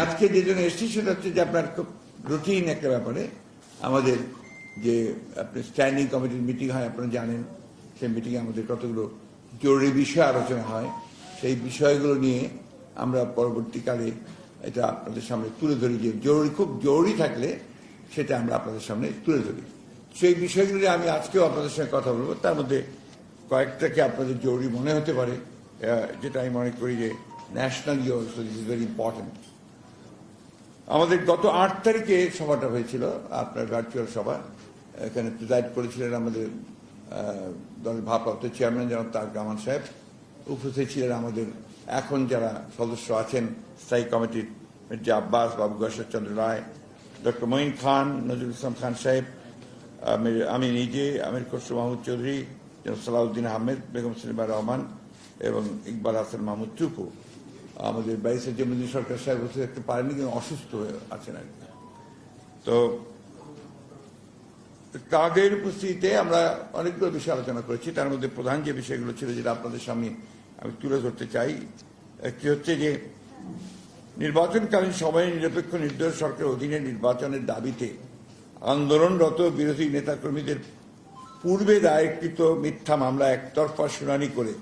আজকে যে জন্য এসেছি সেটা হচ্ছে যে আপনার খুব রুটিন একটা ব্যাপারে আমাদের যে আপনি স্ট্যান্ডিং কমিটির মিটিং হয় আপনারা জানেন, সেই মিটিংয়ে আমাদের কতগুলো জরুরি বিষয় আলোচনা হয়। সেই বিষয়গুলো নিয়ে আমরা পরবর্তীকালে এটা আপনাদের সামনে তুলে ধরি, যে খুব জরুরি থাকলে সেটা আমরা আপনাদের সামনে তুলে ধরি। সেই বিষয়গুলো আমি আজকেও আপনাদের সঙ্গে কথা বলবো। তার মধ্যে কয়েকটাকে আপনাদের জরুরি মনে হতে পারে, যেটা আমি মনে করি যে nationally also is very important. আমাদের গত 8 তারিখে সভাটা হয়েছিল, আপনার ভার্চুয়াল সভা। এখানে প্রিজাইড করেছিলেন আমাদের দলের ভারপ্রাপ্ত চেয়ারম্যান জনাব তারেক রহমান সাহেব। উপস্থিত ছিলেন আমাদের এখন যারা সদস্য আছেন স্থায়ী কমিটির, মির্জা আব্বাস, বাবু গয়েশ্বর চন্দ্র রায়, ডক্টর মঈন খান, নজরুল ইসলাম খান সাহেব, আমি নিজে, আমির খসরু মাহমুদ চৌধুরী, জনাব সালাউদ্দিন আহমেদ, বেগম সেলিমা রহমান এবং ইকবাল হাসান মাহমুদ টুকু। আমাদের ব্যারিস্টার জমিউদ্দিন সরকার সাহেব বসে থাকতে পারেননি, কিন্তু অসুস্থ হয়ে আছেন আর কি। তো তাদের উপস্থিতিতে আমরা অনেকগুলো বিষয় আলোচনা করেছি। তার মধ্যে প্রধান যে বিষয়গুলো ছিল যেটা আপনাদের সামনে আমি তুলে ধরতে চাই, একটি হচ্ছে যে নির্বাচনকালীন সময়ে নিরপেক্ষ নির্দলীয় সরকারের অধীনে নির্বাচনের দাবিতে আন্দোলনরত বিরোধী নেতাকর্মীদের পূর্বে দায়েরকৃত মিথ্যা মামলা একতরফা শুনানি করে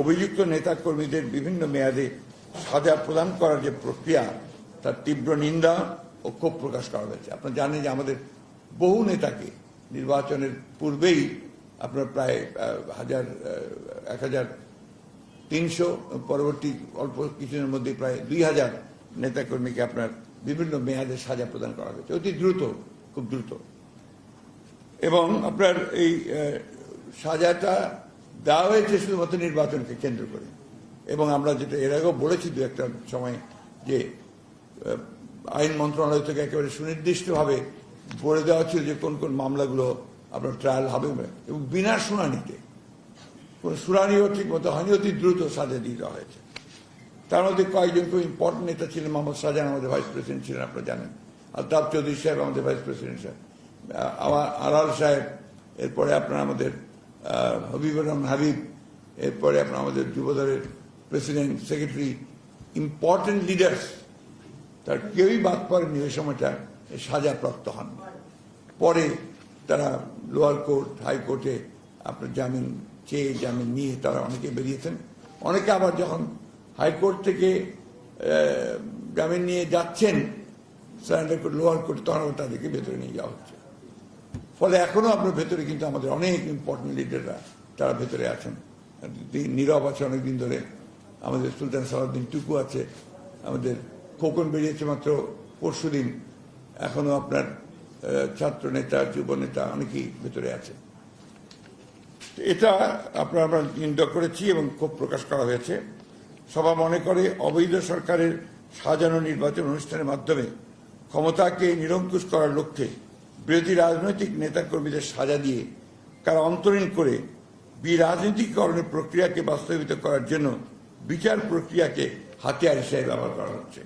অভিযুক্ত নেতাকর্মীদের বিভিন্ন মেয়াদে সাজা প্রদান করার যে প্রক্রিয়া, তার তীব্র নিন্দা ও ক্ষোভ প্রকাশ করা হয়েছে। আপনারা জানেন যে আমাদের বহু নেতাকে নির্বাচনের পূর্বেই আপনার প্রায় 1300, পরবর্তী অল্প কিছুদিনের মধ্যে প্রায় 2000 নেতাকর্মীকে আপনার বিভিন্ন মেয়াদে সাজা প্রদান করা হয়েছে, অতি দ্রুত, খুব দ্রুত। এবং আপনার এই সাজাটা দেওয়া হয়েছে শুধুমাত্র নির্বাচনকে কেন্দ্র করে। এবং আমরা যেটা এর আগেও বলেছি দু একটা সময়, যে আইন মন্ত্রণালয় থেকে একেবারে সুনির্দিষ্টভাবে বলে দেওয়া ছিল যে কোন কোন মামলাগুলো আপনার ট্রায়াল হবে, এবং বিনা শুনানিতে, কোনো শুনানিও ঠিক মতো হয়নি, অতি দ্রুত সাজা দিয়ে দেওয়া হয়েছে। তার মধ্যে কয়েকজন খুব ইম্পর্টেন্ট নেতা ছিলেন। মোহাম্মদ শাহজাহান আমাদের ভাইস প্রেসিডেন্ট ছিলেন, আপনারা জানেন। আলতাফ চৌধুরী সাহেব আমাদের ভাইস প্রেসিডেন্ট সাহেব, আমার আলাল সাহেব, এরপরে আপনার আমাদের হবিবুর রহমান হাবিব, এরপরে আপনার আমাদের যুবদলের প্রেসিডেন্ট, সেক্রেটারি, ইম্পর্টেন্ট লিডার্স, তার কেউই বাদ পড়েননি ওই সময়টা সাজাপ্রাপ্ত হন। পরে তারা লোয়ার কোর্ট, হাইকোর্টে আপনার জামিন চেয়ে জামিন নিয়ে তারা অনেকে বেরিয়েছেন। অনেকে আবার যখন হাইকোর্ট থেকে জামিন নিয়ে যাচ্ছেন সারেন্ডার কোর্ট, লোয়ার কোর্টে, তখন তাদেরকে ভেতরে নিয়ে যাওয়া হচ্ছে। ফলে এখনো আপনার ভেতরে কিন্তু আমাদের অনেক ইম্পর্টেন্ট লিডাররা তারা ভেতরে আছেন, নীরব আছে অনেকদিন ধরে। আমাদের সুলতান সালাউদ্দিন টুকু আছে, আমাদের খোকন বেরিয়েছে মাত্র পরশুদিন। এখনো আপনার ছাত্র নেতা, যুব নেতা অনেকেই ভেতরে আছে। এটা আমরা নিন্দা করেছি এবং ক্ষোভ প্রকাশ করা হয়েছে। সভা মনে করে অবৈধ সরকারের সাজানো নির্বাচন অনুষ্ঠানের মাধ্যমে ক্ষমতাকে নিরঙ্কুশ করার লক্ষ্যে বিরোধী রাজনৈতিক নেতাকর্মীদের সাজা দিয়ে কারা অন্তরীণ করে বিরাজনীতিকরণের প্রক্রিয়াকে বাস্তবায়িত করার জন্য বিচার প্রক্রিয়াকে হাতিয়ার হিসেবে ব্যবহার করা হচ্ছে।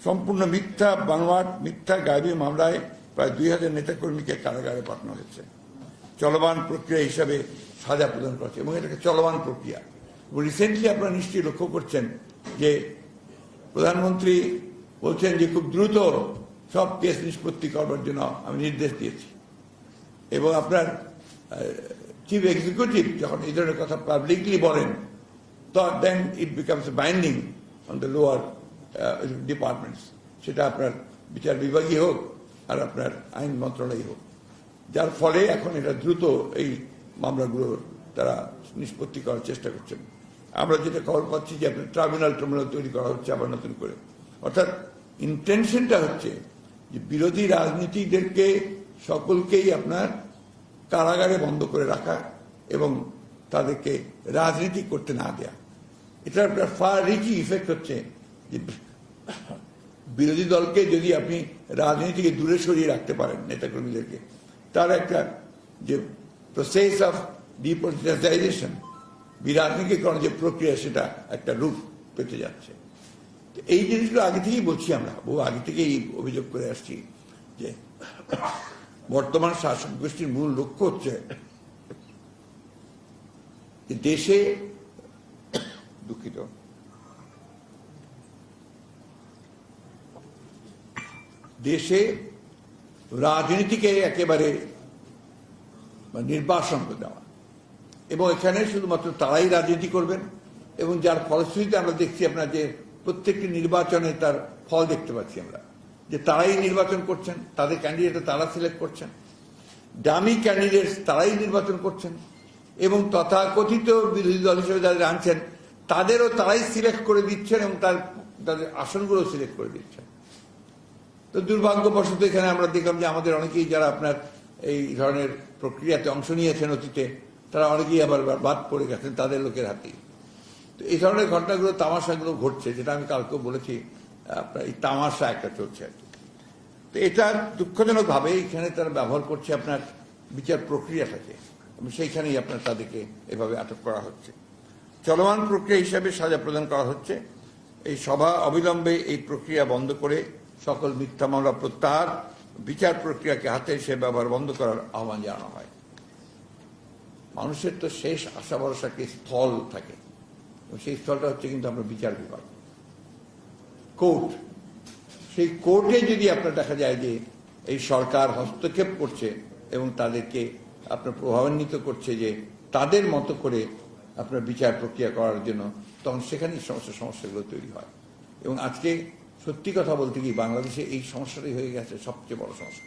সম্পূর্ণ মিথ্যা, বানোয়াট, মিথ্যা গায়েবী মামলায় প্রায় 2000 নেতাকর্মীকে কারাগারে পাঠানো হয়েছে। চলমান প্রক্রিয়া হিসাবে সাজা প্রদান করছে, এবং এটাকে চলমান প্রক্রিয়া। রিসেন্টলি আপনারা নিশ্চয়ই লক্ষ্য করছেন যে প্রধানমন্ত্রী বলছেন যে খুব দ্রুত সব কেস নিষ্পত্তি করবার জন্য আমি নির্দেশ দিয়েছি। এবং আপনার চিফ এক্সিকিউটিভ যখন এই ধরনের কথা পাবলিকলি বলেন, then it becomes binding on the lower departments, সেটা আপনার বিচার বিভাগই হোক আর আপনার আইন মন্ত্রণালয় হোক। যার ফলে এখন এটা দ্রুত এই মামলাগুলো তারা নিষ্পত্তি করার চেষ্টা করছেন। আমরা যেটা খবর পাচ্ছি যে আপনার ট্রাইব্যুনাল তৈরি করা হচ্ছে আবার নতুন করে। অর্থাৎ ইন্টেনশনটা হচ্ছে যে বিরোধী রাজনীতিকদেরকে সকলকেই আপনার কারাগারে বন্ধ করে রাখা এবং তাদেরকে রাজনীতি করতে না দেয়া। এটার একটা ফার রিচি ইফেক্ট হচ্ছে যে বিরোধী দলকে যদি আপনি রাজনীতিকে দূরে সরিয়ে রাখতে পারেন, নেতাকর্মীদেরকে, তার একটা যে প্রসেস অফ ডিপলিটিসাইজেশন, বিরাজনীতিকরণ যে প্রক্রিয়া, সেটা একটা রূপ পেতে যাচ্ছে। এই জিনিসগুলো আগে থেকেই বলছি, আমরা বহু আগে থেকেই অভিযোগ করে আসছি যে বর্তমান শাসক গোষ্ঠীর মূল লক্ষ্য হচ্ছে যে দেশে, দুঃখিত, দেশে রাজনীতিকে একেবারে নির্বাসন করে দেওয়া, এবং এখানে শুধুমাত্র তারাই রাজনীতি করবেন, এবং যার ফলশ্রুতিতে আমরা দেখছি আপনার যে প্রত্যেকটি নির্বাচনে তার ফল দেখতে পাচ্ছি আমরা, যে তারাই নির্বাচন করছেন, তাদের ক্যান্ডিডেট তারা সিলেক্ট করছেন, ডামি ক্যান্ডিডেট তারাই নির্বাচন করছেন, এবং তথাকথিত বিরোধী দল হিসেবে যাদের আনছেন তাদেরও তারাই সিলেক্ট করে দিচ্ছেন, এবং তাদের আসনগুলো সিলেক্ট করে দিচ্ছেন। তো দুর্ভাগ্যবশত এখানে আমরা দেখলাম যে আমাদের অনেকেই যারা আপনার এই ধরনের প্রক্রিয়াতে অংশ নিয়েছেন অতীতে, তারা অনেকেই আবার বাদ পড়ে গেছেন তাদের লোকের হাতেই। তো এই ধরনের ঘটনাগুলো, তামাশাগুলো ঘটছে, যেটা আমি কালকেও বলেছি, আপনার এই তামাশা একটা চলছে আর কি। তো এটা দুঃখজনকভাবে এখানে তারা ব্যবহার করছে আপনার বিচার প্রক্রিয়াটাকে, এবং সেইখানেই আপনার তাদেরকে এভাবে আটক করা হচ্ছে। চলমান প্রক্রিয়া হিসাবে সাজা প্রদান করা হচ্ছে। এই সভা অবিলম্বে এই প্রক্রিয়া বন্ধ করে সকল মিথ্যা মামলা প্রত্যাহার, বিচার প্রক্রিয়াকে হাতে এসে ব্যবহার বন্ধ করার আহ্বান জানানো হয়। মানুষের তো শেষ আশা ভরসাকে স্থল থাকে, সেই স্থলটা হচ্ছে কিন্তু আমরা বিচার বিভাগ, কোর্ট। সেই কোর্টে যদি আপনার দেখা যায় যে এই সরকার হস্তক্ষেপ করছে এবং তাদেরকে আপনার প্রভাবান্বিত করছে যে তাদের মতো করে আপনার বিচার প্রক্রিয়া করার জন্য, তখন সেখানেই সমস্যাগুলো তৈরি হয়। এবং আজকে সত্যি কথা বলতে কি, বাংলাদেশে এই সমস্যাটাই হয়ে গেছে সবচেয়ে বড় সমস্যা।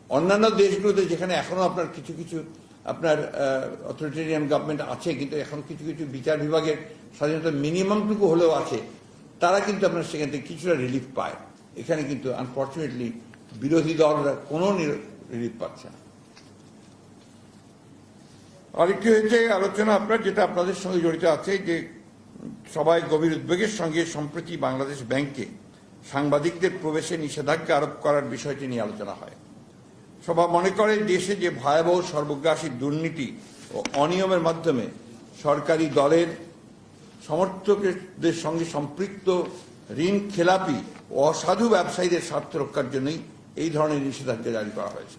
অন্যান্য দেশগুলোতে যেখানে এখনো আপনার কিছু কিছু আপনার অথরিটেরিয়ান গভর্নমেন্ট আছে, কিন্তু এখন কিছু কিছু বিচার বিভাগের স্বাধীনতা মিনিমামটুকু হলেও আছে, তারা কিন্তু আপনার সেখান থেকে কিছুটা রিলিফ পায়। এখানে কিন্তু আনফর্চুনেটলি বিরোধী দলরা কোনো রিলিফ পাচ্ছে না। আরেকটি হয়েছে আলোচনা আপনার, যেটা আপনাদের সঙ্গে জড়িত আছে, যে সবাই গভীর উদ্বেগের সঙ্গে সম্প্রতি বাংলাদেশ ব্যাংকে সাংবাদিকদের প্রবেশে নিষেধাজ্ঞা আরোপ করার বিষয়টি নিয়ে আলোচনা হয়। সভা মনে করে দেশে যে ভয়াবহ সর্বগ্রাসী দুর্নীতি ও অনিয়মের মাধ্যমে সরকারি দলের সমর্থকদের সঙ্গে সম্পৃক্ত ঋণ খেলাপি ও অসাধু ব্যবসায়ীদের স্বার্থ রক্ষার জন্যই এই ধরনের নিষেধাজ্ঞা জারি করা হয়েছে।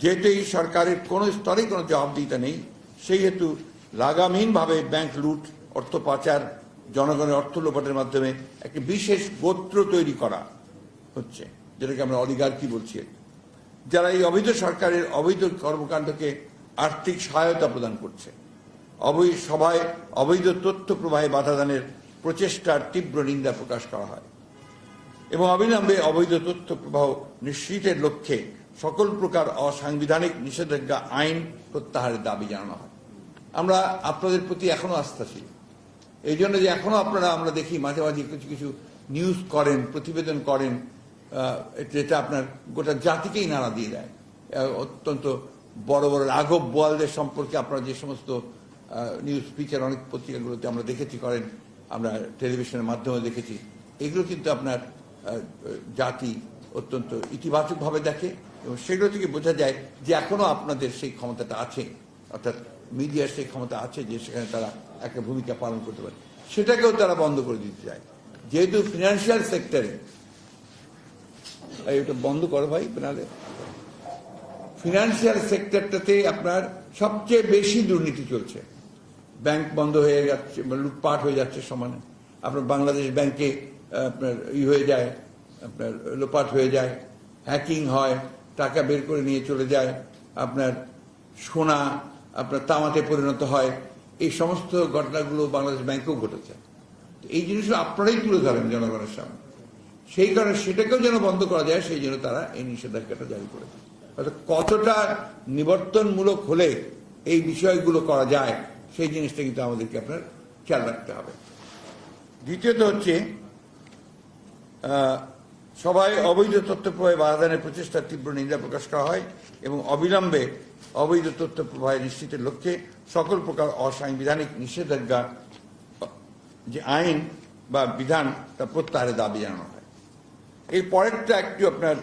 যেহেতু এই সরকারের কোনো স্তরে কোনো জবাবদিহিতা নেই, সেই হেতু লাগামহীনভাবে ব্যাংক লুট, অর্থ পাচার, জনগণের অর্থ লোপাটের মাধ্যমে একটি বিশেষ গোত্র তৈরি করা হচ্ছে, যেটাকে আমরা অলিগার্কি বলছি, যারা এই অবৈধ সরকারের অবৈধ কর্মকাণ্ডকে আর্থিক সহায়তা প্রদান করছে। সভায় অবৈধ তথ্য প্রবাহে বাধাদানের প্রচেষ্টার তীব্র নিন্দা প্রকাশ করা হয় এবং অবিলম্বে অবৈধ তথ্য প্রবাহ নিশ্চিতের লক্ষ্যে সকল প্রকার অসাংবিধানিক নিষেধাজ্ঞা আইন প্রত্যাহারের দাবি জানানো হয়। আমরা আপনাদের প্রতি এখনো আস্থাশীল, এই জন্য যে এখনো আপনারা, আমরা দেখি মাঝে মাঝে কিছু কিছু নিউজ করেন, প্রতিবেদন করেন, যেটা আপনার গোটা জাতিকেই নাড়া দিয়ে দেয়। অত্যন্ত বড় বড় রাঘব বোয়ালদের সম্পর্কে আপনারা যে সমস্ত নিউজ ফিচার অনেক পত্রিকাগুলোতে আমরা দেখেছি করেন, আমরা টেলিভিশনের মাধ্যমে দেখেছি, এগুলো কিন্তু আপনার জাতি অত্যন্ত ইতিবাচকভাবে দেখে, এবং সেগুলো থেকে বোঝা যায় যে এখনো আপনাদের সেই ক্ষমতাটা আছে, অর্থাৎ মিডিয়ার সেই ক্ষমতা আছে যে সেখানে তারা একটা ভূমিকা পালন করতে পারে। সেটাকেও তারা বন্ধ করে দিতে চায়। যেহেতু ফিনান্সিয়াল সেক্টরে, এটা বন্ধ করো ভাই, নাহলে ফিনান্সিয়াল সেক্টরটাতে আপনার সবচেয়ে বেশি দুর্নীতি চলছে। ব্যাংক বন্ধ হয়ে যাচ্ছে, লুটপাট হয়ে যাচ্ছে সমানে। আপনার বাংলাদেশ ব্যাংকে আপনার হয়ে যায়, আপনার লোপাট হয়ে যায়, হ্যাকিং হয়, টাকা বের করে নিয়ে চলে যায়, আপনার সোনা আপনার তামাতে পরিণত হয়। এই সমস্ত ঘটনাগুলো বাংলাদেশ ব্যাংকেও ঘটেছে। এই জিনিসগুলো আপনারাই তুলে ধরেন জনগণের সামনে, সেই কারণে সেটাকেও যেন বন্ধ করা যায়, সেই জন্য তারা এই নিষেধাজ্ঞাটা জারি করেছে। কতটা নিবর্তনমূলক হলে এই বিষয়গুলো করা যায়, সেই জিনিসটা কিন্তু আমাদেরকে আপনার খেয়াল রাখতে হবে। দ্বিতীয়ত হচ্ছে, সবাই অবৈধ তথ্য প্রবাহে বাধাদানের প্রচেষ্টার তীব্র নিন্দা প্রকাশ করা হয় এবং অবিলম্বে অবৈধ তথ্য প্রবাহে নিশ্চিতের লক্ষ্যে সকল প্রকার অসাংবিধানিক নিষেধাজ্ঞা যে আইন বা বিধান তা প্রত্যাহারের দাবি জানানো হয়। এই পরেরটা একটু আপনার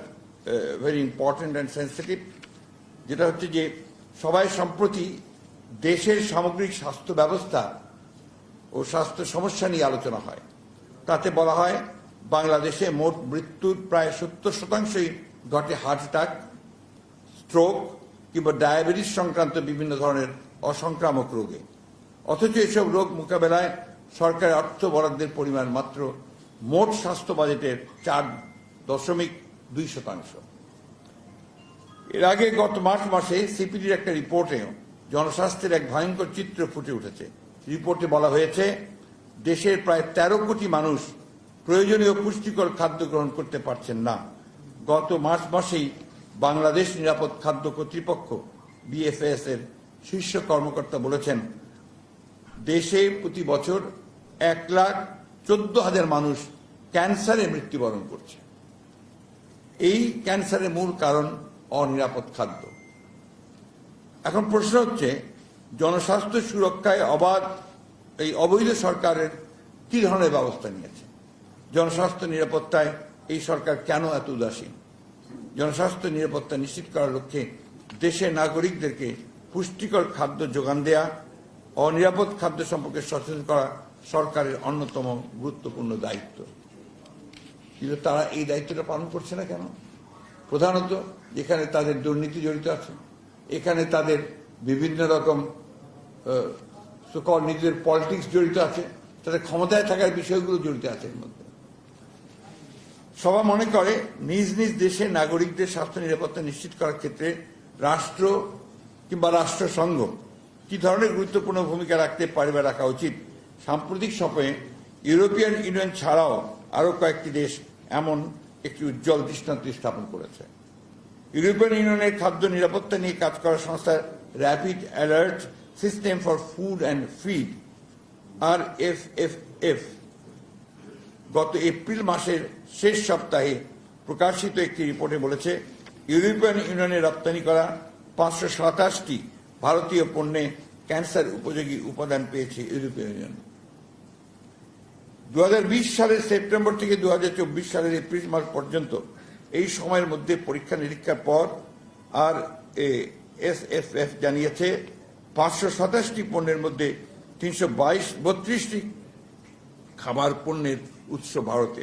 ভেরি ইম্পর্টেন্ট অ্যান্ড সেন্সিটিভ, যেটা হচ্ছে যে সবাই সম্প্রতি দেশের সামগ্রিক স্বাস্থ্য ব্যবস্থা ও স্বাস্থ্য সমস্যা নিয়ে আলোচনা হয়। তাতে বলা হয়, বাংলাদেশে মোট মৃত্যুর প্রায় 70% ঘটে হার্ট অ্যাটাক, স্ট্রোক কিংবা ডায়াবেটিস সংক্রান্ত বিভিন্ন ধরনের অসংক্রামক রোগে। অথচ এসব রোগ মোকাবেলায় সরকারের অর্থ বরাদ্দের পরিমাণ মাত্র মোট স্বাস্থ্য বাজেটের 4.5 2%। এর আগে গত মার্চ মাসে সিপিডির একটা রিপোর্টে জনস্বাস্থ্যের এক ভয়ঙ্কর চিত্র ফুটে উঠেছে। রিপোর্টে বলা হয়েছে দেশের প্রায় 13 কোটি মানুষ প্রয়োজনীয় পুষ্টিকর খাদ্য গ্রহণ করতে পারছেন না। গত মার্চ মাসেই বাংলাদেশ নিরাপদ খাদ্য কর্তৃপক্ষ বিএফএস এর শীর্ষ কর্মকর্তা বলেছেন দেশে প্রতি বছর 1,14,000 মানুষ ক্যান্সারে মৃত্যুবরণ করছে। এই ক্যান্সারের মূল কারণ অনিরাপদ খাদ্য। এখন প্রশ্ন হচ্ছে জনস্বাস্থ্য সুরক্ষায় এই অবৈধ সরকারের কি ধরনের ব্যবস্থা নিয়েছে? জনস্বাস্থ্য নিরাপত্তায় এই সরকার কেন এত উদাসীন? জনস্বাস্থ্য নিরাপত্তা নিশ্চিত করার লক্ষ্যে দেশের নাগরিকদেরকে পুষ্টিকর খাদ্য যোগান দেয়া, অনিরাপদ খাদ্য সম্পর্কে সচেতন করা সরকারের অন্যতম গুরুত্বপূর্ণ দায়িত্ব। কিন্তু তারা এই দায়িত্বটা পালন করছে না কেন? প্রধানত যেখানে তাদের দুর্নীতি জড়িত আছে, এখানে তাদের বিভিন্ন রকম নিজেদের পলিটিক্স জড়িত আছে, তাদের ক্ষমতায় থাকার বিষয়গুলো জড়িত আছে এর মধ্যে। সবাই মনে করে নিজ নিজ দেশে নাগরিকদের স্বাস্থ্য নিরাপত্তা নিশ্চিত করার ক্ষেত্রে রাষ্ট্র কিংবা রাষ্ট্রসংঘ কি ধরনের গুরুত্বপূর্ণ ভূমিকা রাখতে পারে বা রাখা উচিত। সাম্প্রতিক সময়ে ইউরোপিয়ান ইউনিয়ন ছাড়াও আরো কয়েকটি দেশ এমন একটি উজ্জ্বল দৃষ্টান্ত স্থাপন করেছে। ইউরোপিয়ান ইউনিয়নের খাদ্য নিরাপত্তা নিয়ে কাজ করা সংস্থা rapid alert system for food and feed RFFF গত এপ্রিল মাসের শেষ সপ্তাহে প্রকাশিত একটি রিপোর্টে বলেছে ইউরোপিয়ান ইউনিয়নে রপ্তানি করা 527টি ভারতীয় পণ্যে ক্যান্সার উপযোগী উপাদান পেয়েছে ইউরোপিয়ান ইউনিয়ন। 2020 সালের সেপ্টেম্বর থেকে 2024 সালের এপ্রিল মাস পর্যন্ত এই সময়ের মধ্যে পরীক্ষা নিরীক্ষার পর RFFF জানিয়েছে 527টি পণ্যের মধ্যে 332টি খাবার পণ্যের উৎস ভারতে।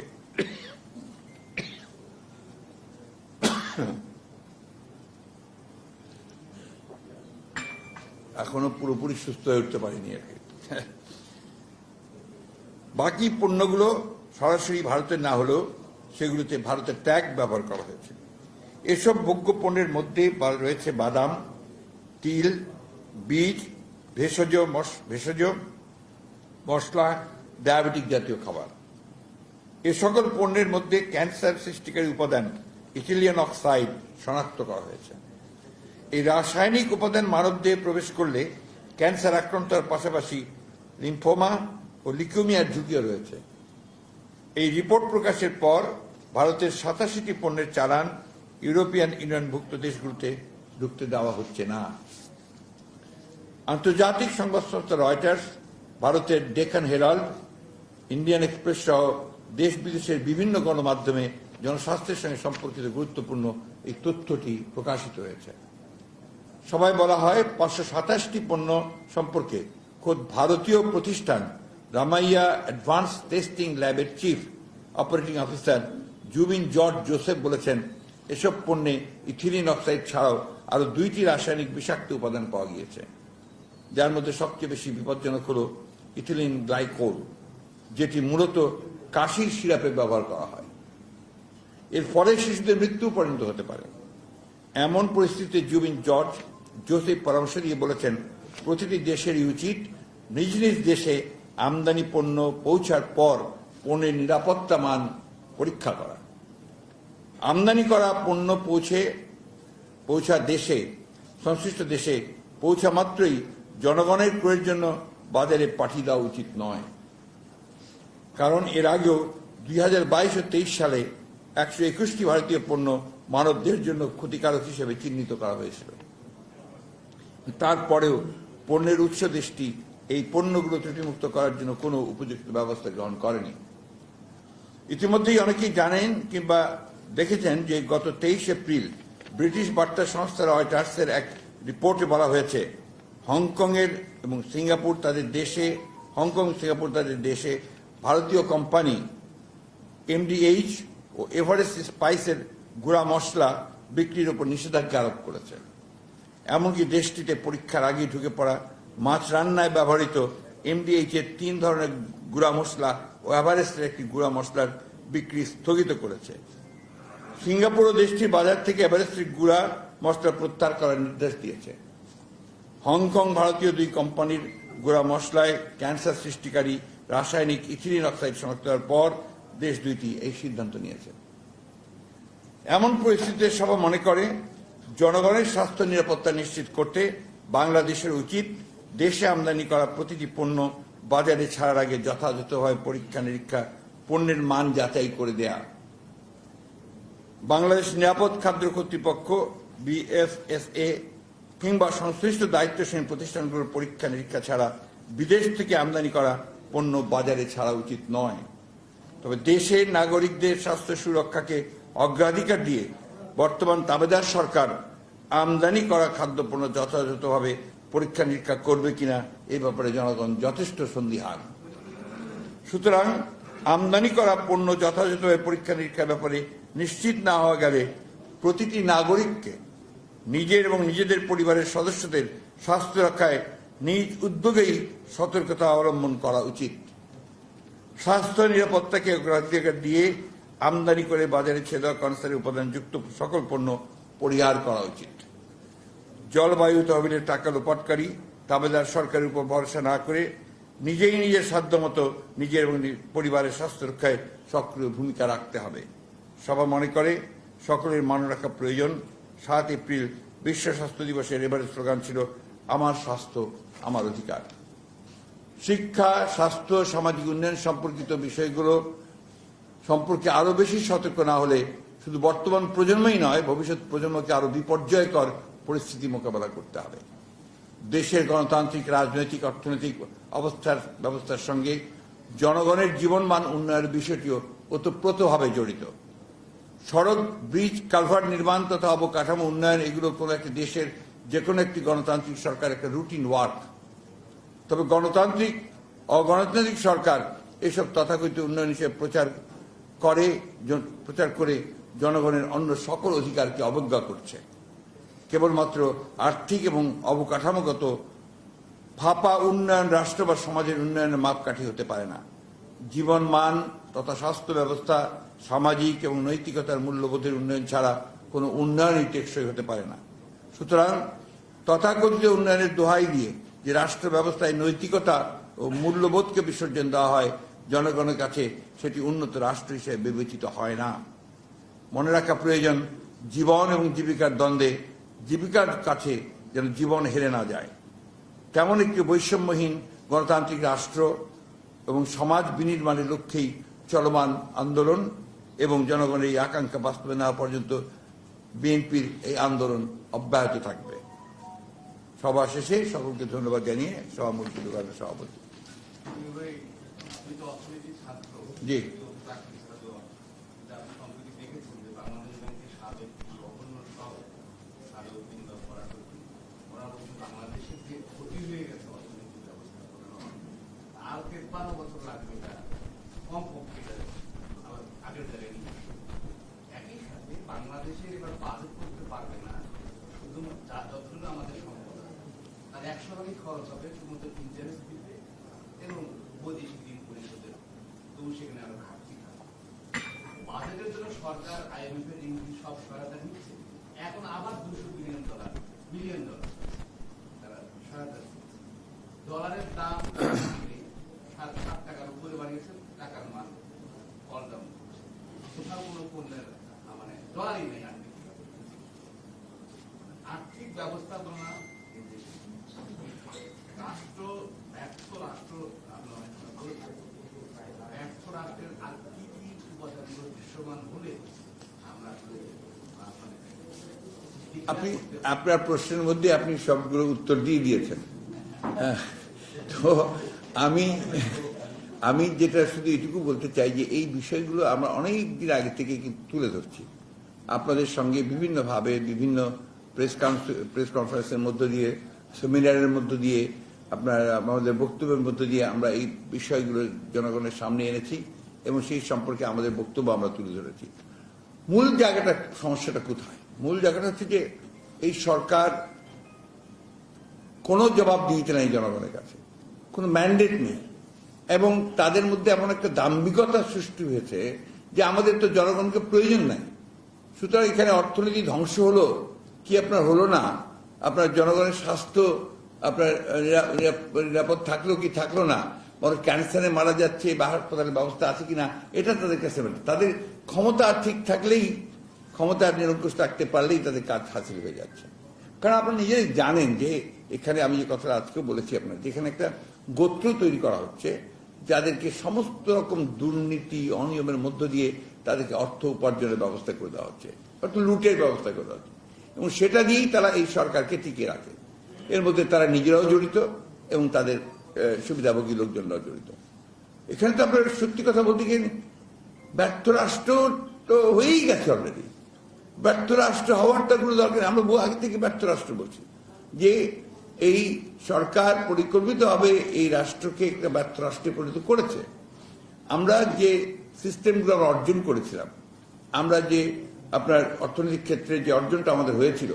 এখনো পুরোপুরি সুস্থ হয়ে উঠতে পারিনি আর কি। বাকি পণ্যগুলো সরাসরি ভারতের না হলেও সেগুলোতে ভারতের ট্যাগ ব্যবহার করা হয়েছে। এসব ভোগ্য পণ্যের মধ্যে রয়েছে বাদাম, তিল, বীজ, ভেষজ মশলা, ডায়াবেটিক জাতীয় খাবার। এ সকল পণ্যের মধ্যে ক্যান্সার সৃষ্টিকারী উপাদান ইথিলিন অক্সাইড শনাক্ত করা হয়েছে। এই রাসায়নিক উপাদান মানবদেহে প্রবেশ করলে ক্যান্সার আক্রান্তর পাশাপাশি লিম্ফোমা ও লিউকেমিয়ার ঝুঁকিও রয়েছে। এই রিপোর্ট প্রকাশের পর ভারতের 87টি পণ্যের চালান ইউরোপিয়ান ইউনিয়নভুক্ত দেশগুলোতে ঢুকতে দেওয়া হচ্ছে না। আন্তর্জাতিক সংবাদ সংস্থা রয়টার্স, ভারতের ডেকান হেরাল্ড, ইন্ডিয়ান এক্সপ্রেস সহ দেশ বিদেশের বিভিন্ন গণমাধ্যমে জনস্বাস্থ্যের সঙ্গে সম্পর্কিত গুরুত্বপূর্ণ এই তথ্যটি প্রকাশিত হয়েছে। সবাই বলা হয় 527টি পণ্য সম্পর্কে খোদ ভারতীয় প্রতিষ্ঠান রামাইয়া অ্যাডভান্স টেস্টিং ল্যাবের chief operating officer Zubeen George Joseph বলেছেন এসব পণ্যে ইথিলিন অক্সাইড ছাড়াও আরো 2টি রাসায়নিক বিষাক্ত উপাদান পাওয়া গিয়েছে, যার মধ্যে সবচেয়ে বেশি বিপজ্জনক হল ইথিলিন গ্লাইকোল, যেটি মূলত কাশির সিরাপে ব্যবহার করা হয়। এর ফলে শিশুদের মৃত্যু পর্যন্ত হতে পারে। এমন পরিস্থিতিতে জুবিন জর্জ জোসেফ পরামর্শ দিয়ে বলেছেন প্রতিটি দেশেরই উচিত নিজ নিজ দেশে আমদানি পণ্য পৌঁছার পর পণ্যের নিরাপত্তা মান পরীক্ষা করা। আমদানি করা পণ্য পৌঁছা দেশে সংশ্লিষ্ট দেশে পৌঁছা মাত্রই জনগণের ক্রয়ের জন্য বাজারে পাঠিয়ে দেওয়া উচিত নয়। কারণ এর আগেও 2022 ও 23 সালে 121টি ভারতীয় পণ্য মানবদেহের জন্য ক্ষতিকারক হিসেবে চিহ্নিত করা হয়েছিল। তারপরেও পণ্যের উৎস দেশটি এই পণ্যগুলো ত্রুটিমুক্ত করার জন্য কোনো উপযুক্ত ব্যবস্থা গ্রহণ করেনি। ইতিমধ্যেই অনেকেই জানেন কিংবা দেখেছেন যে গত 23 এপ্রিল ব্রিটিশ বার্তা সংস্থা রয়টার্সের এক রিপোর্টে বলা হয়েছে হংকং এবং সিঙ্গাপুর তাদের দেশে ভারতীয় কোম্পানি MDH ও এভারেস্ট স্পাইসের গুঁড়া মশলা বিক্রির উপর নিষেধাজ্ঞা আরোপ করেছে। এমনকি দেশটিতে পরীক্ষার আগে ঢুকে পড়া মাছ রান্নায় ব্যবহৃত MDH এর 3 ধরনের গুঁড়া মশলা ও এভারেস্টের একটি গুঁড়া মশলার বিক্রি স্থগিত করেছে। সিঙ্গাপুরও দেশটির বাজার থেকে এভারেস্টের গুড়া মশলা প্রত্যাহার করার নির্দেশ দিয়েছে। হংকং ভারতীয় দুই কোম্পানির গুড়া মশলায় ক্যান্সার সৃষ্টিকারী রাসায়নিক ইথিলিন অক্সাইড শনাক্ত হওয়ার পর দেশ দুইটি এই সিদ্ধান্ত নিয়েছে। এমন পরিস্থিতিতে সবাই মনে করে জনগণের স্বাস্থ্য নিরাপত্তা নিশ্চিত করতে বাংলাদেশের উচিত দেশে আমদানি করা প্রতিটি পণ্য বাজারে ছাড়ার আগে যথাযথভাবে পরীক্ষা নিরীক্ষা পণ্যের মান যাচাই করে দেয়া। বাংলাদেশ নিরাপদ খাদ্য কর্তৃপক্ষ BFSA কিংবা সংশ্লিষ্ট দায়িত্বশীল প্রতিষ্ঠানগুলোর পরীক্ষা নিরীক্ষা ছাড়া বিদেশ থেকে আমদানি করা পণ্য বাজারে ছাড়া উচিত নয়। তবে দেশের নাগরিকদের স্বাস্থ্য সুরক্ষাকে অগ্রাধিকার দিয়ে বর্তমান তাবেদার সরকার আমদানি করা খাদ্যপণ্য যথাযথভাবে পরীক্ষা নিরীক্ষা করবে কিনা এই ব্যাপারে জনগণ যথেষ্ট সন্দিহান। সুতরাং আমদানি করা পণ্য যথাযথভাবে পরীক্ষা নিরীক্ষার ব্যাপারে নিশ্চিত না হওয়া গেলে প্রতিটি নাগরিককে নিজের এবং নিজেদের পরিবারের সদস্যদের স্বাস্থ্য রক্ষায় নিজ উদ্যোগেই সতর্কতা অবলম্বন করা উচিত। স্বাস্থ্য নিরাপত্তাকে অগ্রাধিকার দিয়ে আমদানি করে বাজারে ছেড়ে দেওয়া ক্যান্সারের উপাদানযুক্ত সকল পণ্য পরিহার করা উচিত। জলবায়ু তহবিলের টাকা লোপাটকারী তাবেদার সরকারের উপর ভরসা না করে নিজেই নিজের সাধ্যমতো নিজের এবং পরিবারের স্বাস্থ্য রক্ষায় সক্রিয় ভূমিকা রাখতে হবে। সবাই মনে করে সকলের মান রাখা প্রয়োজন। 7 এপ্রিল বিশ্ব স্বাস্থ্য দিবসের এবারের স্লোগান ছিল আমার স্বাস্থ্য আমার অধিকার। শিক্ষা, স্বাস্থ্য, সামাজিক উন্নয়ন সম্পর্কিত বিষয়গুলো সম্পর্কে আরো বেশি সতর্ক না হলে শুধু বর্তমান প্রজন্মই নয়, ভবিষ্যৎ প্রজন্মকে আরো বিপর্যয়কর পরিস্থিতি মোকাবেলা করতে হবে। দেশের গণতান্ত্রিক, রাজনৈতিক, অর্থনৈতিক ব্যবস্থার সঙ্গে জনগণের জীবনমান উন্নয়নের বিষয়টিও ওতপ্রোতভাবে জড়িত। সড়ক, ব্রিজ, কালভার্ট নির্মাণ তথা অবকাঠামো উন্নয়ন এগুলো কোনো একটি দেশের যে কোনো একটি গণতান্ত্রিক সরকার একটা রুটিন ওয়ার্ক। তবে গণতান্ত্রিক অগণতান্ত্রিক সরকার এসব তথাকথিত উন্নয়ন হিসেবে প্রচার করে জনগণের অন্য সকল অধিকারকে অবজ্ঞা করছে। কেবলমাত্র আর্থিক এবং অবকাঠামোগত ফাঁপা উন্নয়ন রাষ্ট্র বা সমাজের উন্নয়নের মাপকাঠি হতে পারে না। জীবন মান তথা স্বাস্থ্য ব্যবস্থা, সামাজিক এবং নৈতিকতার মূল্যবোধের উন্নয়ন ছাড়া কোনো উন্নয়নই টেকসই হতে পারে না। সুতরাং তথাকথিত উন্নয়নের দোহাই দিয়ে যে রাষ্ট্র ব্যবস্থায় নৈতিকতা ও মূল্যবোধকে বিসর্জন দেওয়া হয়, জনগণের কাছে সেটি উন্নত রাষ্ট্র হিসেবে বিবেচিত হয় না। মনে রাখা প্রয়োজন, জীবন এবং জীবিকার দ্বন্দ্বে জীবিকার কাছে যেন জীবন হেরে না যায়। তেমন একটি বৈষম্যহীন গণতান্ত্রিক রাষ্ট্র এবং সমাজ বিনির্মাণের লক্ষ্যেই চলমান আন্দোলন এবং জনগণের এই আকাঙ্ক্ষা বাস্তবায়ন না পর্যন্ত বিএনপির এই আন্দোলন অব্যাহত থাকবে। সভা শেষে সকলকে ধন্যবাদ জানিয়ে সভামূলক সভাপতি জি বাংলাদেশের এবার বাজেট করতে পারবে না, শুধুমাত্র যতগুলো আমাদের সম্পদ তার 100% খরচ হবে শুধুমাত্র ইন্টারেস্ট দিতে এবং বৈদেশিক ঋণ পরিশোধের, তবু সেখানে আরো ঘাটতি থাকবে। বাজেটের জন্য সরকার IMF এর ঋণ সব সহায়তা নিচ্ছে, এখন আবার $200 বিলিয়ন তারা সহায়তা দিচ্ছে। ডলারের দাম 7 টাকার উপরে বাড়িয়েছে, টাকার মান কল দাম কোথাও কোনো পণ্যের মানে ডলারই নেই। আর্থিক ব্যবস্থাপনা রাষ্ট্র ব্যর্থ রাষ্ট্রের আর কি কি উপাদানগুলো দৃশ্যমান হলে আমরা আপনি আপনার প্রশ্নের মধ্যে আপনি সবগুলো উত্তর দিয়ে দিয়েছেন। তো আমি যেটা শুধু এটুকু বলতে চাই যে এই বিষয়গুলো আমরা অনেক দিন আগে থেকে কিন্তু তুলে ধরছি আপনাদের সঙ্গে বিভিন্নভাবে, বিভিন্ন প্রেস কনফারেন্সের মধ্য দিয়ে, সেমিনারের মধ্য দিয়ে, আপনার আমাদের বক্তব্যের মধ্য দিয়ে আমরা এই বিষয়গুলো জনগণের সামনে এনেছি এবং সেই সম্পর্কে আমাদের বক্তব্য আমরা তুলে ধরেছি। মূল জায়গাটা, সমস্যাটা কোথায়? মূল জায়গাটা হচ্ছে যে এই সরকার কোনো জবাব দিতে নাই জনগণের কাছে, কোনো ম্যান্ডেট নেই এবং তাদের মধ্যে এমন একটা দাম্ভিকতা সৃষ্টি হয়েছে যে আমাদের তো জনগণকে প্রয়োজন নাই, সুতরাং এখানে অর্থনীতি ধ্বংস হলো কি আপনার হলো না, আপনার জনগণের স্বাস্থ্য আপনার নিরাপদ থাকলো কি থাকলো না, মানুষ ক্যান্সারে মারা যাচ্ছে বা হাসপাতালের ব্যবস্থা আছে কিনা, এটা তাদের কাছে তাদের ক্ষমতা ঠিক থাকলেই, ক্ষমতা নিরঙ্কুশ থাকতে পারলেই তাদের কাজ হাসিল হয়ে যাচ্ছে। কারণ আপনারা নিজেই জানেন যে এখানে আমি যে কথাটা আজকেও বলেছি আপনার, যেখানে একটা গোত্র তৈরি করা হচ্ছে যাদেরকে সমস্ত রকম দুর্নীতি অনিয়মের মধ্য দিয়ে তাদেরকে অর্থ উপার্জনের ব্যবস্থা করে দেওয়া হচ্ছে, অর্থাৎ লুটের ব্যবস্থা করে দেওয়া হচ্ছে, এবং সেটা দিয়েই তারা এই সরকারকে টিকিয়ে রাখে। এর মধ্যে তারা নিজেরাও জড়িত এবং তাদের সুবিধাভোগী লোকজনরাও জড়িত। এখানে তো আপনার সত্যি কথা বলতে গিয়ে ব্যর্থ রাষ্ট্র তো হয়েই গেছে অলরেডি। ব্যর্থ রাষ্ট্র হওয়ার তো কোনো দরকার নেই। আমরা বহু আগে থেকে ব্যর্থ রাষ্ট্র বলছি যে এই সরকার পরিকল্পিতভাবে এই রাষ্ট্রকে একটা ব্যর্থ রাষ্ট্রে পরিণত করেছে। আমরা যে সিস্টেমগুলো আমরা অর্জন করেছিলাম, আমরা যে আপনার অর্থনৈতিক ক্ষেত্রে যে অর্জনটা আমাদের হয়েছিল,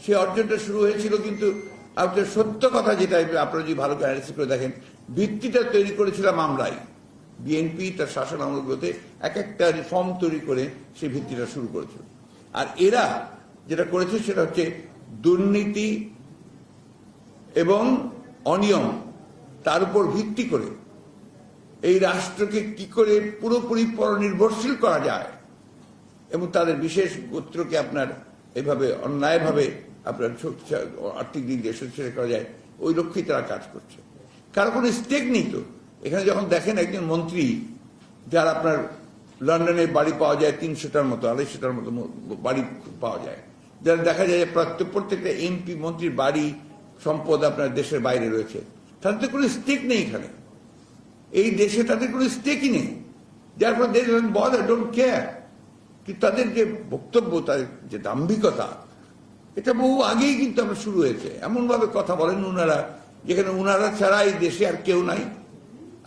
সেই অর্জনটা শুরু হয়েছিল কিন্তু আপনার সত্য কথা যেটা আপনারা যদি ভালো করে অ্যানালিসিস করে দেখেন, ভিত্তিটা তৈরি করেছিলাম আমরাই। বিএনপি তার শাসন আমলগুলোতে এক একটা রিফর্ম তৈরি করে সেই ভিত্তিটা শুরু করেছিল। আর এরা যেটা করেছে সেটা হচ্ছে দুর্নীতি এবং অনিয়ম, তার উপর ভিত্তি করে এই রাষ্ট্রকে কি করে পুরোপুরি পরনির্ভরশীল করা যায় এবং তাদের বিশেষ গোত্রকে আপনার এইভাবে অন্যায়ভাবে আপনার আর্থিক দিক দিয়ে শক্তিশালী করা যায়, ওই লক্ষ্যেই তারা কাজ করছে। কারো কোনো স্টেক নেই তো এখানে। যখন দেখেন একজন মন্ত্রী যার আপনার লন্ডনে বাড়ি পাওয়া যায় 300টার মতো 250টার মতো বাড়ি পাওয়া যায়, যারা দেখা যায় যে প্রত্যেকটা এমপি মন্ত্রীর বাড়ি সম্পদ আপনার দেশের বাইরে রয়েছে, তাদের তো কোনো স্টেক নেই এখানে, এই দেশে তাদের কোনো স্টেকই নেই, যার ফলে দেশ ডোন্ট কেয়ার। কিন্তু তাদের যে বক্তব্য, তাদের যে দাম্ভিকতা, এটা বহু আগেই কিন্তু আমরা শুরু হয়েছে। এমনভাবে কথা বলেন উনারা যেখানে উনারা ছাড়া এই দেশে আর কেউ নাই।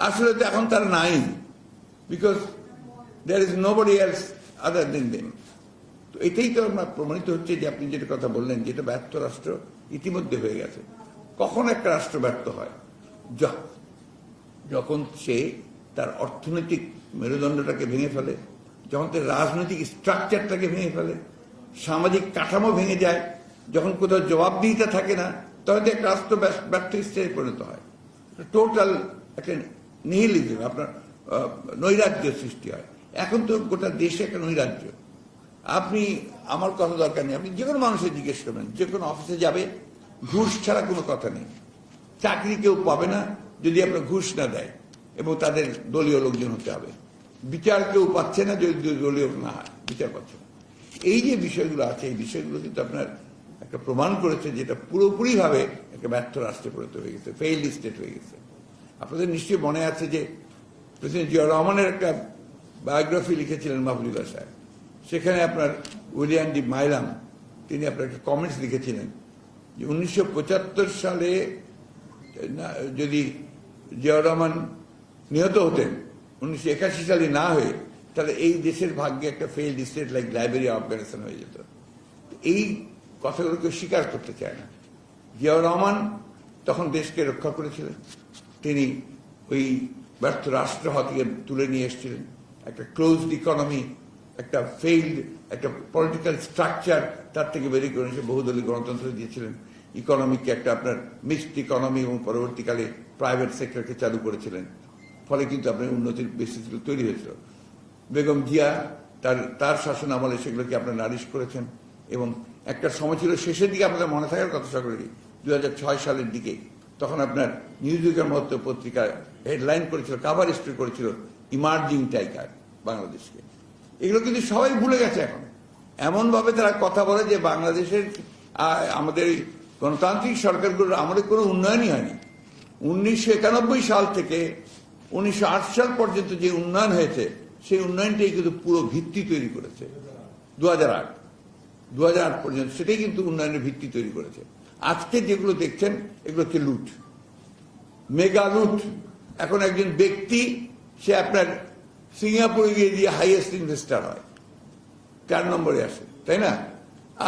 আসলে তো এখন তারা নাই, because there is nobody else other than them. তো এটাই তো আমরা প্রমাণিত হচ্ছে যে আপনি যেটা কথা বললেন, যেটা ব্যর্থ রাষ্ট্র ইতিমধ্যে হয়ে গেছে। কখন একটা রাষ্ট্র ব্যর্থ হয়? যখন সে তার অর্থনৈতিক মেরুদণ্ডটাকে ভেঙে ফেলে, যখন তার রাজনৈতিক স্ট্রাকচারটাকে ভেঙে ফেলে, সামাজিক কাঠামো ভেঙে যায়, যখন কোথাও জবাবদিহিতা থাকে না, তখন একটা রাষ্ট্র ব্যর্থ স্টেজে পরিণত হয়। টোটাল একটা নিহিলিজম, আপনার নৈরাজ্য সৃষ্টি হয়। এখন তো গোটা দেশে একটা নৈরাজ্য। আপনি আমার কথা দরকার নেই, আপনি যে কোনো মানুষের জিজ্ঞেস করবেন, যে কোনো অফিসে যাবে, ঘুষ ছাড়া কোনো কথা নেই। চাকরি কেউ পাবে না যদি আপনার ঘুষ না দেয়, এবং তাদের দলীয় লোকজন হতে হবে। বিচার কেউ পাচ্ছে না যদি দলীয় না হয়, বিচার পাচ্ছে না। এই যে বিষয়গুলো আছে, এই বিষয়গুলো কিন্তু আপনার একটা প্রমাণ করেছে যেটা পুরোপুরিভাবে একটা ব্যর্থ রাষ্ট্রে পরিণত হয়ে গেছে, ফেইল্ড স্টেট হয়ে গেছে। আপনাদের নিশ্চয়ই মনে আছে যে প্রেসিডেন্ট জিয়া রহমানের একটা বায়োগ্রাফি লিখেছিলেন মাহফুজুল্লাহ সাহেব। সেখানে আপনার উইলিয়াম ডি মাইলাম তিনি আপনার একটা কমেন্টস লিখেছিলেন যে 1975 সালে যদি জিয়া রহমান নিহত হতেন 1981 সালে না হয়ে, তাহলে এই দেশের ভাগ্যে একটা failed state like Liberia Afghanistan হয়ে যেত। এই কথাগুলো কেউ স্বীকার করতে চায় না। জিয়াউর রহমান তখন দেশকে রক্ষা করেছিলেন, তিনি ওই ব্যর্থ রাষ্ট্র থেকে তুলে নিয়ে এসেছিলেন একটা ক্লোজড ইকোনমি, একটা ফেইল্ড একটা পলিটিক্যাল স্ট্রাকচার, তার থেকে বেরিয়ে করে সে বহুদলীয় গণতন্ত্র দিয়েছিলেন। ইকোনমিকে একটা আপনার মিক্সড ইকোনমি এবং পরবর্তীকালে প্রাইভেট সেক্টরকে চালু করেছিলেন, ফলে কিন্তু আপনার উন্নতির বেসিসগুলো তৈরি হয়েছিল। বেগম জিয়া তার শাসন আমলে সেগুলোকে আপনার নারিশ করেছেন, এবং একটা সময় ছিল শেষের দিকে আপনাদের মনে থাকার কথা সকলেরই, 2006 সালের দিকে, তখন আপনার নিউজউইকের মতো পত্রিকা হেডলাইন করেছিল, কাভার স্টোরি করেছিল ইমার্জিং টাইগার বাংলাদেশকে। এগুলো কিন্তু সবাই ভুলে গেছে এখন। এমনভাবে তারা কথা বলে যে বাংলাদেশের আমাদের গণতান্ত্রিক সরকারগুলোর আমাদের কোনো উন্নয়নই হয়নি। 1991 সাল থেকে 1908 সাল পর্যন্ত যে উন্নয়ন হয়েছে, সেই উন্নয়নটাই কিন্তু পুরো ভিত্তি তৈরি করেছে। 2008 পর্যন্ত সেটাই কিন্তু উন্নয়নের ভিত্তি তৈরি করেছে। আজকে যেগুলো দেখছেন এগুলো হচ্ছে লুট, মেগা লুট। এখন একজন ব্যক্তি সে আপনার সিঙ্গাপুরে গিয়ে দিয়ে হাইয়েস্ট ইনভেস্টার হয়, 4 নম্বরে আসে, তাই না?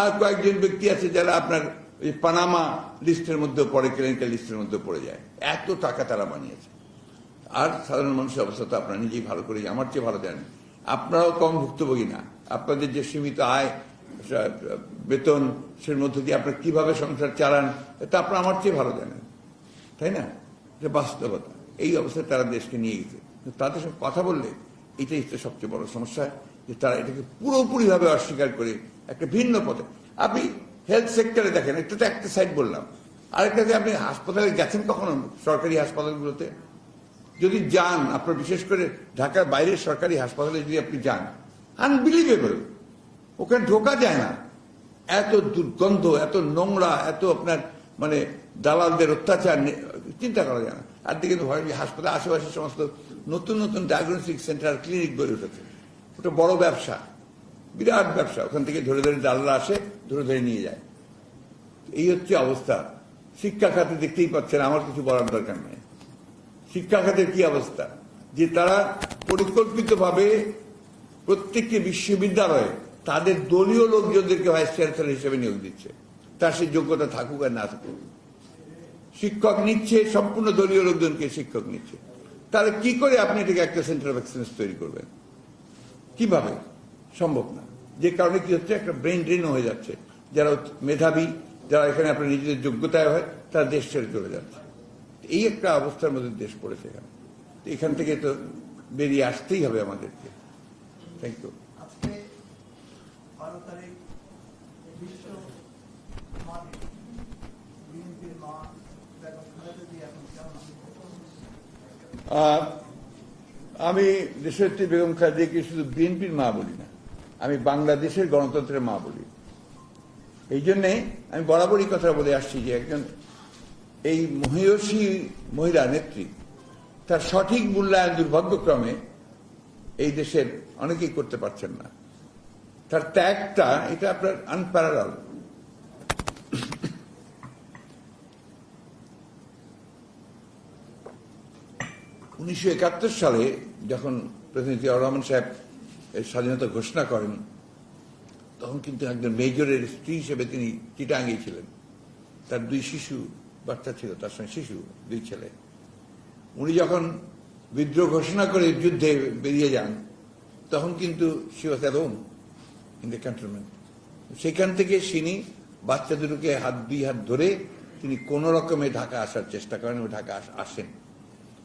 আর কয়েকজন ব্যক্তি আছে যারা আপনার ওই পানামা লিস্টের মধ্যে পড়ে, কেলেঙ্কারি লিস্টের মধ্যে পড়ে যায়। এত টাকা তারা বানিয়েছে। আর সাধারণ মানুষের অবস্থা তো আপনারা নিজেই ভালো করে, আমার চেয়ে ভালো জানেন। আপনারাও কম ভুক্তভোগী না। আপনাদের যে সীমিত আয়, বেতন সের মধ্যে দিয়ে আপনার কিভাবে সংসার চালান, এটা আপনার আমার চেয়ে ভালো জানেন, তাই না? যে বাস্তবতা, এই অবস্থায় তারা দেশকে নিয়ে গেছে। তাদের সঙ্গে কথা বললে এটাই হচ্ছে সবচেয়ে বড় সমস্যা, যে তারা এটাকে পুরোপুরিভাবে অস্বীকার করে একটা ভিন্ন পথে। আপনি হেলথ সেক্টরে দেখেন, একটু তো একটা সাইড বললাম, আরেকটা যে আপনি হাসপাতালে গেছেন কখনো, সরকারি হাসপাতালগুলোতে যদি যান, আপনার বিশেষ করে ঢাকার বাইরের সরকারি হাসপাতালে যদি আপনি যান, আনবিলিভেবল, ওখানে ঢোকা যায় না, এত দুর্গন্ধ, এত নোংরা, এত আপনার মানে দালালদের অত্যাচার, চিন্তা করা যায় না। আর দিকে হাসপাতাল আশেপাশে সমস্ত নতুন নতুন ডায়াগনস্টিক সেন্টার, ক্লিনিক গড়ে উঠেছে, ওটা বড় ব্যবসা, বিরাট ব্যবসা। ওখান থেকে ধরে ধরে দালালরা আসে, ধরে ধরে নিয়ে যায়। এই হচ্ছে অবস্থা। শিক্ষা খাতে দেখতেই পাচ্ছেন, আমার কিছু বলার দরকার নেই। শিক্ষা খাতের কি অবস্থা, যে তারা পরিকল্পিতভাবে প্রত্যেকটি বিশ্ববিদ্যালয়ে তাদের দলীয় লোকজনদেরকে ভাইস চ্যান্সেলর হিসেবে নিয়োগ দিচ্ছে, তার সেই যোগ্যতা থাকুক আর না থাকুক। শিক্ষক নিচ্ছে, সম্পূর্ণ দলীয় লোকজনকে শিক্ষক নিচ্ছে। তাহলে কি করে আপনি এটাকে একটা সেন্টার অফ এক্সেলেন্স তৈরি করবেন? কিভাবে? সম্ভব না। যে কারণে কি হচ্ছে, একটা ব্রেন ড্রেন হয়ে যাচ্ছে। যারা মেধাবী, যারা এখানে আপনার নিজেদের যোগ্যতায় হয়, তারা দেশ ছেড়ে চলে যাচ্ছে। এই একটা অবস্থার মধ্যে দেশ পড়েছে এখানে। এখান থেকে তো বেরিয়ে আসতেই হবে আমাদেরকে। Thank you. আজকে 12 তারিখ বিশ্ব মা দিবস। বিএনপির মা বেগম খালেদা জিয়া এখন কেমন আছেন? আমি দেশনেত্রী বেগম খালেদাকে শুধু বিএনপির মা বলি না, আমি বাংলাদেশের গণতন্ত্রের মা বলি। এই জন্যে আমি বরাবরই কথা বলে আসছি যে একজন এই মহিয়সী মহিলা নেত্রী, তার সঠিক মূল্যায়ন দুর্ভাগ্যক্রমে এই দেশের অনেকেই করতে পারছেন না। তার ত্যাগটা, এটা আপনার আনপ্যারালাল। উনিশশো সালে যখন প্রেসিডেন্ট জিয়াউর রহমান সাহেব স্বাধীনতা ঘোষণা করেন, তখন কিন্তু একজন মেজরের স্ত্রী হিসেবে তিনি চিটাঙ্গেই ছিলেন। তার 2 শিশু বাচ্চা ছিল, তার সঙ্গে শিশু 2 ছেলে। উনি যখন বিদ্রোহ ঘোষণা করে যুদ্ধে বেরিয়ে যান, তখন কিন্তু she was alone in the cantonment। সেখান থেকে তিনি বাচ্চা দুটোকে 2 হাত ধরে তিনি কোন রকমে ঢাকা আসার চেষ্টা করেন, ও ঢাকা আসেন,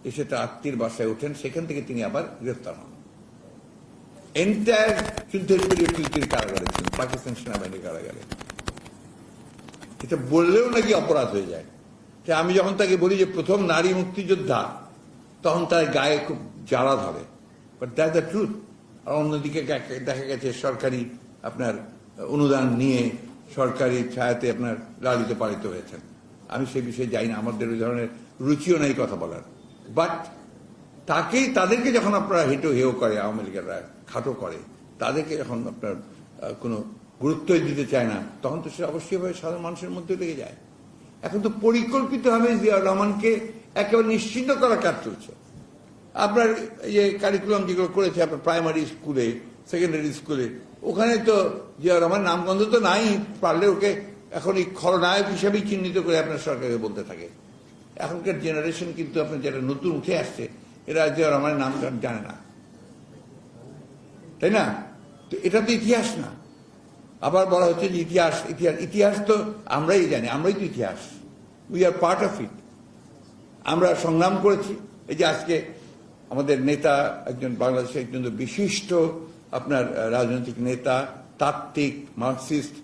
এসে তার আত্মীয়ের বাসায় ওঠেন। সেখান থেকে তিনি আবার গ্রেফতার হন। এন্টায়ার যুদ্ধের পিরিয়ড তিনি কারাগারে ছিলেন, পাকিস্তান সেনাবাহিনীর কারাগারে। এটা বললেও নাকি অপরাধ হয়ে যায়। আমি যখন তাকে বলি যে প্রথম নারী মুক্তিযোদ্ধা, তখন তার গায়ে খুব জ্বালা ধরে, বাট দ্যাটস দ্য ট্রুথ। আর অন্যদিকে দেখা গেছে সরকারি আপনার অনুদান নিয়ে সরকারি ছায়াতে আপনার লালিত পালিত হয়েছেন। আমি সেই বিষয়ে যাই না, আমাদের ওই ধরনের রুচিও নাই কথা বলার। বাট তাদেরকে যখন আপনারা হেয় করে, আওয়ামী লীগেরা খাটো করে, তাদেরকে যখন আপনার কোনো গুরুত্বই দিতে চায় না, তখন তো সে অবশ্যই সাধারণ মানুষের মধ্যে লেগে যায়। এখন তো পরিকল্পিতভাবে জিয়াউর রহমানকে একেবারে নিশ্চিহ্ন করার কাজ চলছে। আপনার যে কারিকুলাম যেগুলো করেছে আপনার প্রাইমারি স্কুলে, সেকেন্ডারি স্কুলে, ওখানে তো জিয়াউর রহমান নামগন্ধ তো নাই। পারলে ওকে এখন এই খলনায়ক হিসেবেই চিহ্নিত করে আপনার সরকারকে বলতে থাকে। এখনকার জেনারেশন কিন্তু আপনার যেটা নতুন উঠে আসছে, এরা জিয়াউর রহমানের নাম জানে না, তাই না? তো এটা তো ইতিহাস না। আবার বলা হচ্ছে যে ইতিহাস, ইতিহাস তো আমরাই জানি, আমরাই তো ইতিহাস, we are part of it. আমরা সংগ্রাম করেছি। এই যে আজকে আমাদের নেতা, একজন বাংলাদেশের একজন বিশিষ্ট আপনার রাজনৈতিক নেতা, তাত্ত্বিক, মার্কসিস্ট,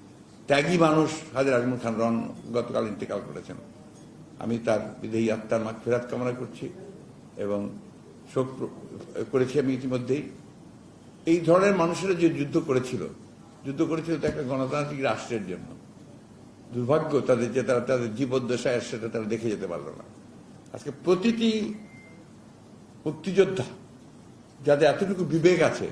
ত্যাগী মানুষ হাজী আজমল খান রন গতকাল ইন্তেকাল করেছেন। আমি তার বিদেহী আত্মার মাগফিরাত কামনা করছি এবং শোক করেছি আমি ইতিমধ্যেই। এই ধরনের মানুষেরা যে যুদ্ধ করেছিল তো একটা গণতান্ত্রিক রাষ্ট্রের জন্য। দুর্ভাগ্য তাদের যে তারা তাদের জীবদ্দশায় সেটা তারা দেখে যেতে পারলো না। আজকে প্রতিটি মুক্তিযোদ্ধা যাদের এতটুকু বিবেক আছে,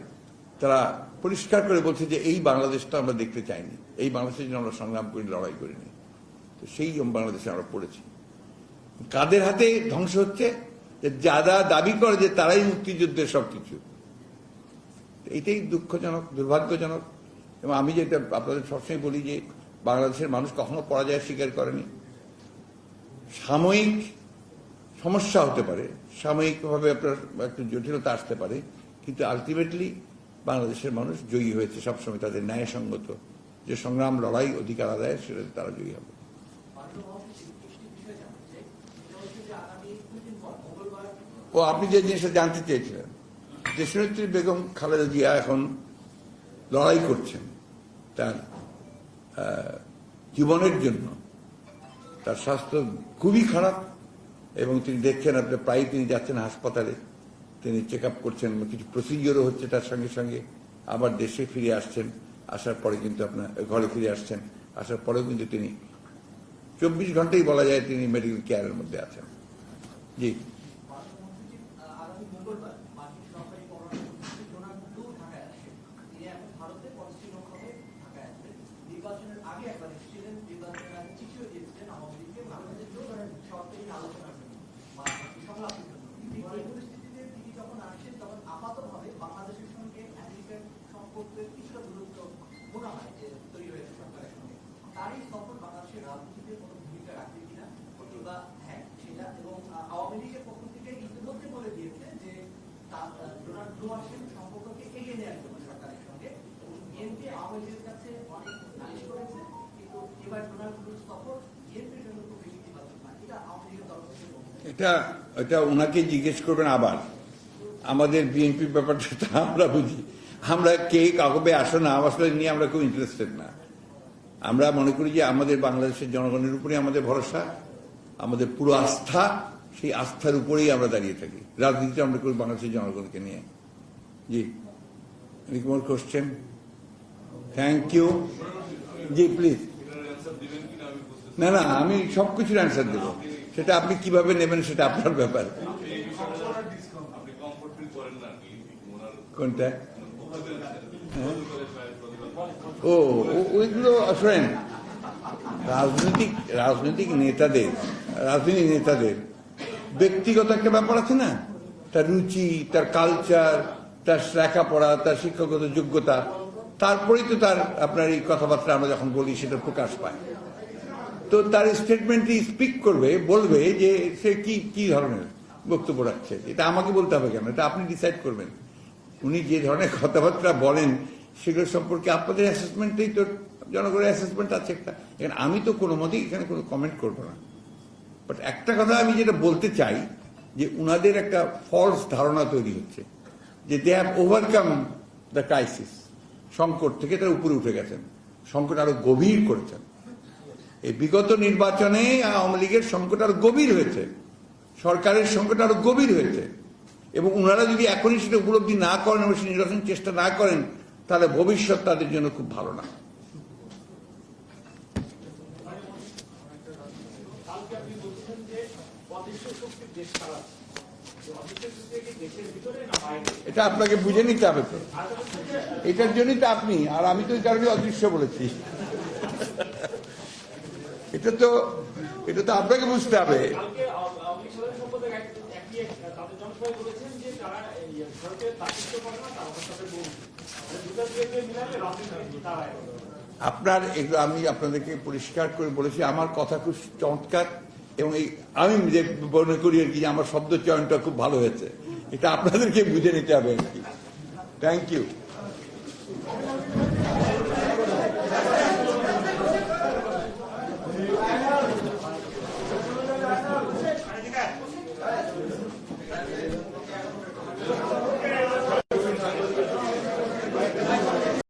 তারা পরিষ্কার করে বলছে যে এই বাংলাদেশটা আমরা দেখতে চাইনি, এই বাংলাদেশের জন্য আমরা সংগ্রাম করি, লড়াই করিনি। তো সেই বাংলাদেশে আমরা পড়েছি। কাদের হাতে ধ্বংস হচ্ছে? যারা দাবি করে যে তারাই মুক্তিযুদ্ধের সবকিছু। এটাই দুঃখজনক, দুর্ভাগ্যজনক। এবং আমি যেটা আপনাদের সবসময় বলি যে বাংলাদেশের মানুষ কখনো পরাজয় স্বীকার করেনি। সাময়িক সমস্যা হতে পারে, সাময়িকভাবে আপনার একটু জটিলতা আসতে পারে, কিন্তু আলটিমেটলি বাংলাদেশের মানুষ জয়ী হয়েছে সবসময় তাদের ন্যায়সঙ্গত যে সংগ্রাম, লড়াই, অধিকার আদায়, সেটাতে তারা জয়ী হবে। ও আপনি যে জিনিসটা জানতে চেয়েছিলেন, দেশনেত্রী বেগম খালেদা জিয়া এখন লড়াই করছেন তার জীবনের জন্য। তার স্বাস্থ্য খুবই খারাপ এবং তিনি দেখছেন, আপনি প্রায় তিনি যাচ্ছেন হাসপাতালে, তিনি চেক আপ করছেন, কিছু প্রসিডিওরও হচ্ছে তার সঙ্গে সঙ্গে। আবার দেশে ফিরে আসছেন, আসার পরে কিন্তু আপনার ঘরে ফিরে আসছেন, আসার পরেও কিন্তু তিনি 24 ঘন্টাই বলা যায় তিনি মেডিকেল কেয়ারের মধ্যে আছেন। জি, এটা ওনাকে জিজ্ঞেস করবেন। আবার আমাদের বিএনপির ব্যাপারটা আমরা বুঝি, আমরা কে কাকবে আসো না আসলে নিয়ে আমরা খুব ইন্টারেস্টেড না। আমরা মনে করি যে আমাদের বাংলাদেশের জনগণের উপরে আমাদের ভরসা, আমাদের পুরো আস্থা, সেই আস্থার উপরেই আমরা দাঁড়িয়ে থাকি। রাজনীতিটা আমরা করি বাংলাদেশের জনগণকে নিয়ে। জি, any more question? Thank you. জি প্লিজ। না না, আমি সবকিছুর অ্যান্সার দেব, সেটা আপনি কিভাবে নেবেন সেটা আপনার ব্যাপার। কোনটা? ও ওইগুলো শোনেন, রাজনৈতিক নেতাদের ব্যক্তিগত একটা ব্যাপার আছে না, তার রুচি, তার কালচার, তার লেখাপড়া, তার শিক্ষাগত যোগ্যতা, তারপরেই তো তার আপনার এই কথাবার্তা আমরা যখন বলি সেটা প্রকাশ পায়। তো তার স্টেটমেন্টই স্পিক করবে, বলবে যে সে কি ধরনের বক্তব্য রাখছে। এটা আমাকে বলতে হবে কেন? এটা আপনি ডিসাইড করবেন। উনি যে ধরনের কথাবার্তা বলেন সেগুলো সম্পর্কে আপনাদের অ্যাসেসমেন্টেই তো, জনগণের অ্যাসেসমেন্ট আছে একটা। এখানে আমি তো কোনো মতেই এখানে কোনো কমেন্ট করবো না। বাট একটা কথা আমি যেটা বলতে চাই, যে উনাদের একটা ফলস ধারণা তৈরি হচ্ছে যে they have overcome the crisis. সংকট থেকে তারা উপরে উঠে গেছেন, সংকট আরো গভীর করেছেন। এই বিগত নির্বাচনে আওয়ামী লীগের সংকট আরো গভীর হয়েছে, সরকারের সংকট আরো গভীর হয়েছে, এবং ওনারা যদি এখনই সেটা উপলব্ধি না করেন এবং সেই নির্বাচন চেষ্টা না করেন, তাহলে ভবিষ্যৎ তাদের জন্য খুব ভালো না। এটা আপনাকে বুঝে নিতে হবে তো, এটার জন্যই তো আপনি আর আমি তো এই কারণে অদৃশ্য বলেছি। এটা তো আপনাকে বুঝতে হবে। আপনার এগুলো আমি আপনাদেরকে পরিষ্কার করে বলেছি, আমার কথা খুব চমৎকার, এবং আমি যে মনে করি আর কি আমার শব্দ চয়নটা খুব ভালো হয়েছে। এটা আপনাদেরকে বুঝে নিতে হবে আর কি। Thank you.